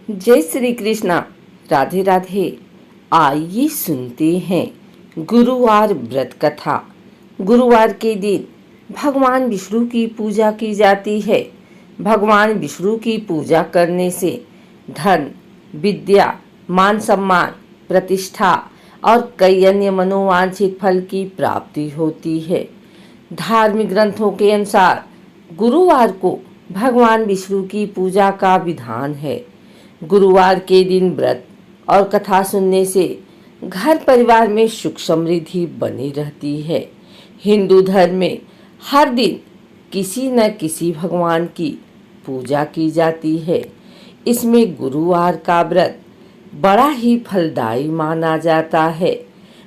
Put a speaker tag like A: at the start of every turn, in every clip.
A: जय श्री कृष्णा। राधे राधे। आइए सुनते हैं गुरुवार व्रत कथा। गुरुवार के दिन भगवान विष्णु की पूजा की जाती है। भगवान विष्णु की पूजा करने से धन, विद्या, मान सम्मान, प्रतिष्ठा और कई अन्य मनोवांछित फल की प्राप्ति होती है। धार्मिक ग्रंथों के अनुसार गुरुवार को भगवान विष्णु की पूजा का विधान है। गुरुवार के दिन व्रत और कथा सुनने से घर परिवार में सुख समृद्धि बनी रहती है। हिंदू धर्म में हर दिन किसी न किसी भगवान की पूजा की जाती है। इसमें गुरुवार का व्रत बड़ा ही फलदायी माना जाता है।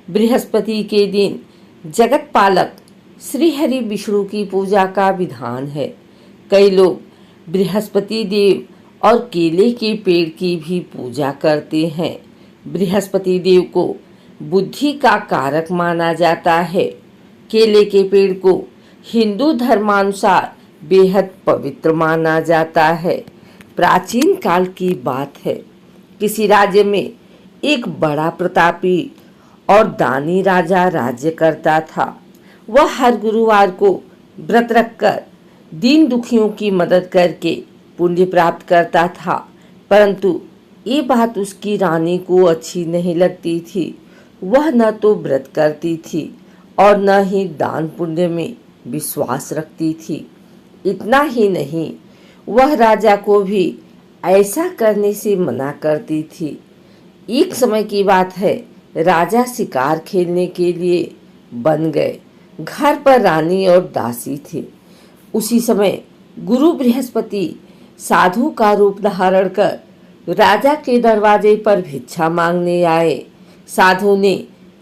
A: बृहस्पति के दिन जगत पालक श्री हरि विष्णु की पूजा का विधान है। कई लोग बृहस्पति देव और केले के पेड़ की भी पूजा करते हैं। बृहस्पति देव को बुद्धि का कारक माना जाता है। केले के पेड़ को हिंदू धर्मानुसार बेहद पवित्र माना जाता है। प्राचीन काल की बात है। किसी राज्य में एक बड़ा प्रतापी और दानी राजा राज्य करता था। वह हर गुरुवार को व्रत रखकर दीन दुखियों की मदद करके पुण्य प्राप्त करता था। परंतु ये बात उसकी रानी को अच्छी नहीं लगती थी। वह न तो व्रत करती थी और न ही दान पुण्य में विश्वास रखती थी। इतना ही नहीं, वह राजा को भी ऐसा करने से मना करती थी। एक समय की बात है, राजा शिकार खेलने के लिए बन गए। घर पर रानी और दासी थी। उसी समय गुरु बृहस्पति साधु का रूप धारण कर राजा के दरवाजे पर भिक्षा मांगने आए। साधु ने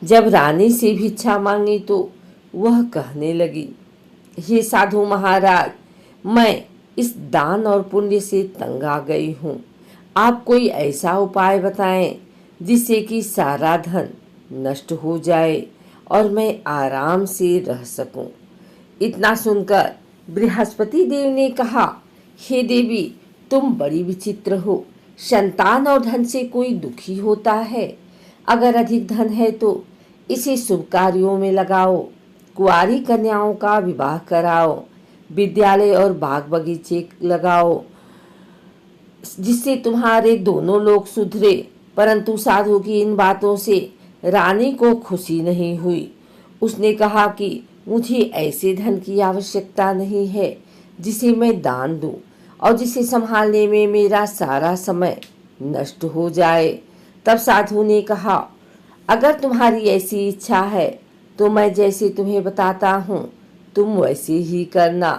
A: जब रानी से भिक्षा मांगी तो वह कहने लगी, हे साधु महाराज, मैं इस दान और पुण्य से तंग आ गई हूँ। आप कोई ऐसा उपाय बताएं जिससे कि सारा धन नष्ट हो जाए और मैं आराम से रह सकूं। इतना सुनकर बृहस्पति देव ने कहा, हे देवी, तुम बड़ी विचित्र हो। संतान और धन से कोई दुखी होता है। अगर अधिक धन है तो इसे शुभ कार्यों में लगाओ। कुंवारी कन्याओं का विवाह कराओ। विद्यालय और बाग बगीचे लगाओ जिससे तुम्हारे दोनों लोग सुधरे। परंतु साधु की इन बातों से रानी को खुशी नहीं हुई। उसने कहा कि मुझे ऐसे धन की आवश्यकता नहीं है जिसे मैं दान दूं और जिसे संभालने में मेरा सारा समय नष्ट हो जाए। तब साधु ने कहा, अगर तुम्हारी ऐसी इच्छा है तो मैं जैसे तुम्हें बताता हूँ तुम वैसे ही करना।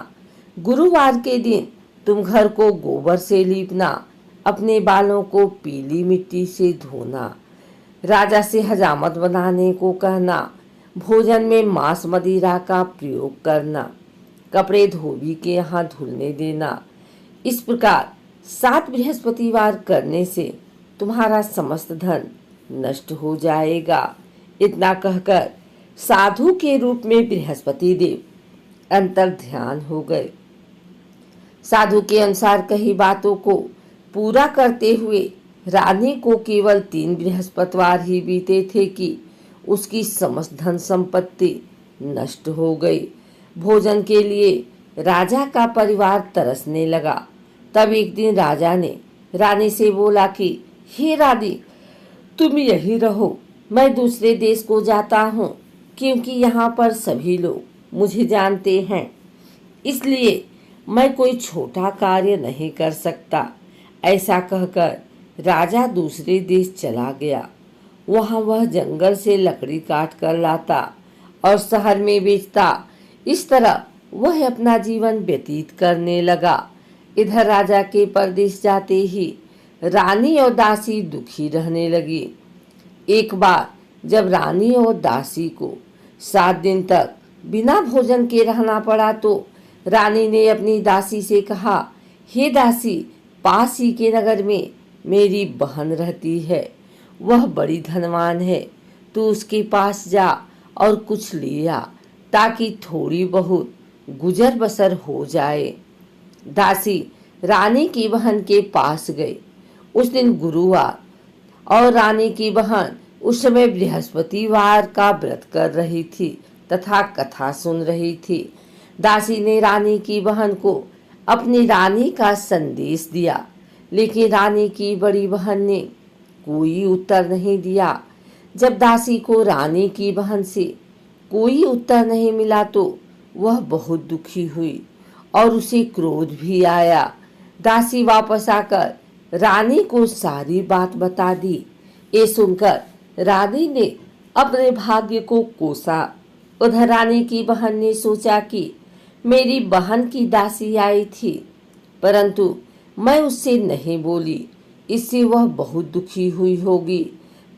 A: गुरुवार के दिन तुम घर को गोबर से लीपना, अपने बालों को पीली मिट्टी से धोना, राजा से हजामत बनाने को कहना, भोजन में मांस मदिरा का प्रयोग करना, कपड़े धोबी के यहाँ धुलने देना। इस प्रकार 7 बृहस्पतिवार करने से तुम्हारा समस्त धन नष्ट हो जाएगा। इतना कहकर साधु के रूप में बृहस्पति देव अंतर ध्यान हो गए। साधु के अनुसार कही बातों को पूरा करते हुए रानी को केवल 3 बृहस्पतिवार ही बीते थे कि उसकी समस्त धन संपत्ति नष्ट हो गई। भोजन के लिए राजा का परिवार तरसने लगा। तब एक दिन राजा ने रानी से बोला कि हे रानी, तुम यहीं रहो, मैं दूसरे देश को जाता हूँ, क्योंकि यहाँ पर सभी लोग मुझे जानते हैं, इसलिए मैं कोई छोटा कार्य नहीं कर सकता। ऐसा कहकर राजा दूसरे देश चला गया। वहाँ वह जंगल से लकड़ी काट कर लाता और शहर में बेचता। इस तरह वह अपना जीवन व्यतीत करने लगा। इधर राजा के परदेश जाते ही रानी और दासी दुखी रहने लगी। एक बार जब रानी और दासी को 7 दिन तक बिना भोजन के रहना पड़ा तो रानी ने अपनी दासी से कहा, हे दासी, पास ही के नगर में मेरी बहन रहती है। वह बड़ी धनवान है। तू उसके पास जा और कुछ ले आ ताकि थोड़ी बहुत गुजर बसर हो जाए। दासी रानी की बहन के पास गई। उस दिन गुरुवार और रानी की बहन उस समय बृहस्पतिवार का व्रत कर रही थी तथा कथा सुन रही थी। दासी ने रानी की बहन को अपनी रानी का संदेश दिया, लेकिन रानी की बड़ी बहन ने कोई उत्तर नहीं दिया। जब दासी को रानी की बहन से कोई उत्तर नहीं मिला तो वह बहुत दुखी हुई और उसे क्रोध भी आया। दासी वापस आकर रानी को सारी बात बता दी। ये सुनकर रानी ने अपने भाग्य को कोसा। उधर रानी की बहन ने सोचा कि मेरी बहन की दासी आई थी, परंतु मैं उससे नहीं बोली, इससे वह बहुत दुखी हुई होगी।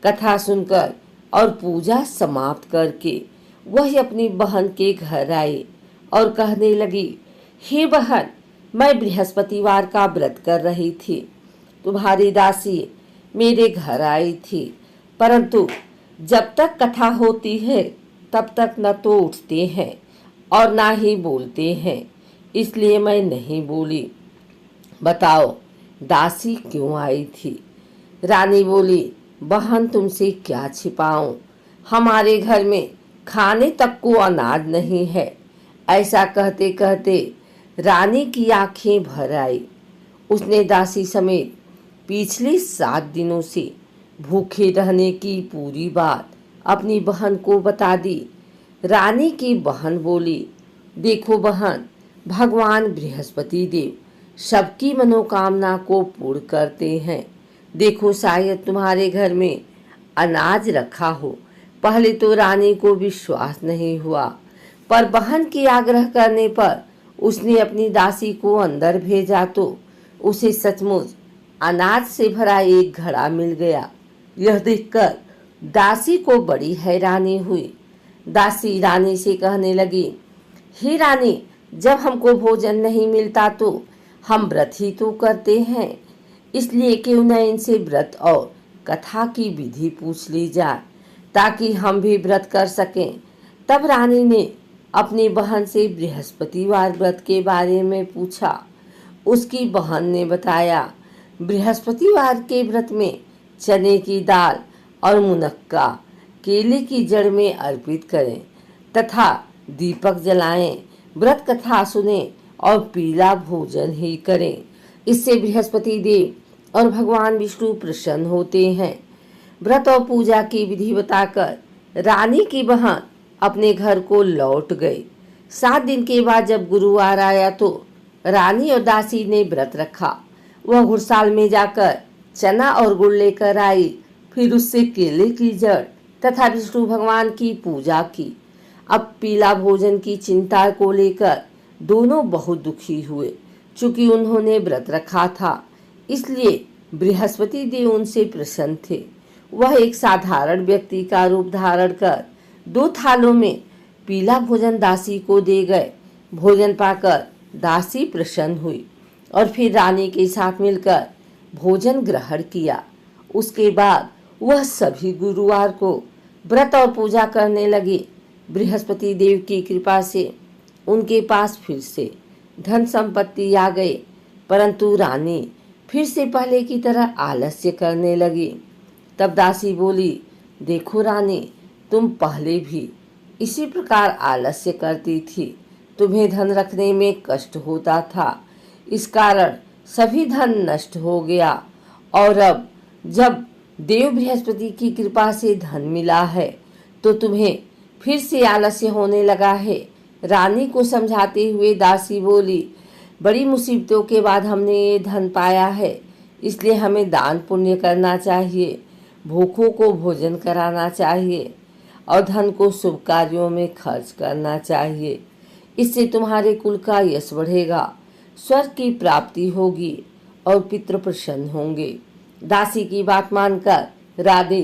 A: कथा सुनकर और पूजा समाप्त करके वह अपनी बहन के घर आई और कहने लगी, हे बहन, मैं बृहस्पतिवार का व्रत कर रही थी। तुम्हारी दासी मेरे घर आई थी, परंतु जब तक कथा होती है तब तक न तो उठते हैं और ना ही बोलते हैं, इसलिए मैं नहीं बोली। बताओ दासी क्यों आई थी? रानी बोली, बहन तुमसे क्या छिपाऊं, हमारे घर में खाने तक को अनाज नहीं है। ऐसा कहते कहते रानी की आंखें भर आई। उसने दासी समेत पिछले 7 दिनों से भूखे रहने की पूरी बात अपनी बहन को बता दी। रानी की बहन बोली, देखो बहन, भगवान बृहस्पति देव सबकी मनोकामना को पूर्ण करते हैं। देखो शायद तुम्हारे घर में अनाज रखा हो। पहले तो रानी को विश्वास नहीं हुआ, पर बहन के आग्रह करने पर उसने अपनी दासी को अंदर भेजा तो उसे सचमुच अनाज से भरा एक घड़ा मिल गया। यह देखकर दासी को बड़ी हैरानी हुई। दासी रानी से कहने लगी, हे रानी, जब हमको भोजन नहीं मिलता तो हम व्रत ही तो करते हैं, इसलिए क्यों न इनसे व्रत और कथा की विधि पूछ ली जाए ताकि हम भी व्रत कर सकें। तब रानी ने अपनी बहन से बृहस्पतिवार व्रत के बारे में पूछा। उसकी बहन ने बताया, बृहस्पतिवार के व्रत में चने की दाल और मुनक्का केले की जड़ में अर्पित करें तथा दीपक जलाएं, व्रत कथा सुने और पीला भोजन ही करें। इससे बृहस्पति देव और भगवान विष्णु प्रसन्न होते हैं। व्रत और पूजा की विधि बताकर रानी की बहन अपने घर को लौट गई। 7 दिन के बाद जब गुरुवार आया तो रानी और दासी ने व्रत रखा। वह घुड़साल में जाकर चना और गुड़ लेकर आई, फिर उससे केले की जड़ तथा विष्णु भगवान की पूजा की। अब पीला भोजन की चिंता को लेकर दोनों बहुत दुखी हुए। चूंकि उन्होंने व्रत रखा था, इसलिए बृहस्पति देव उनसे प्रसन्न थे। वह एक साधारण व्यक्ति का रूप धारण कर 2 थालों में पीला भोजन दासी को दे गए। भोजन पाकर दासी प्रसन्न हुई और फिर रानी के साथ मिलकर भोजन ग्रहण किया। उसके बाद वह सभी गुरुवार को व्रत और पूजा करने लगे। बृहस्पति देव की कृपा से उनके पास फिर से धन संपत्ति आ गई, परंतु रानी फिर से पहले की तरह आलस्य करने लगी। तब दासी बोली, देखो रानी, तुम पहले भी इसी प्रकार आलस्य करती थी। तुम्हें धन रखने में कष्ट होता था, इस कारण सभी धन नष्ट हो गया और अब जब देव बृहस्पति की कृपा से धन मिला है तो तुम्हें फिर से आलस्य होने लगा है। रानी को समझाते हुए दासी बोली, बड़ी मुसीबतों के बाद हमने ये धन पाया है, इसलिए हमें दान पुण्य करना चाहिए, भूखों को भोजन कराना चाहिए और धन को शुभ कार्यों में खर्च करना चाहिए। इससे तुम्हारे कुल का यश बढ़ेगा, स्वर्ग की प्राप्ति होगी और पितृ प्रसन्न होंगे। दासी की बात मानकर रानी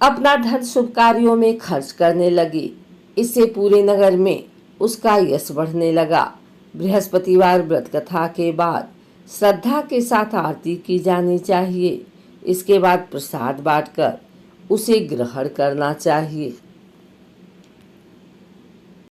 A: अपना धन शुभ कार्यों में खर्च करने लगी। इससे पूरे नगर में उसका यश बढ़ने लगा। बृहस्पतिवार व्रत कथा के बाद श्रद्धा के साथ आरती की जानी चाहिए। इसके बाद प्रसाद बांटकर उसे ग्रहण करना चाहिए।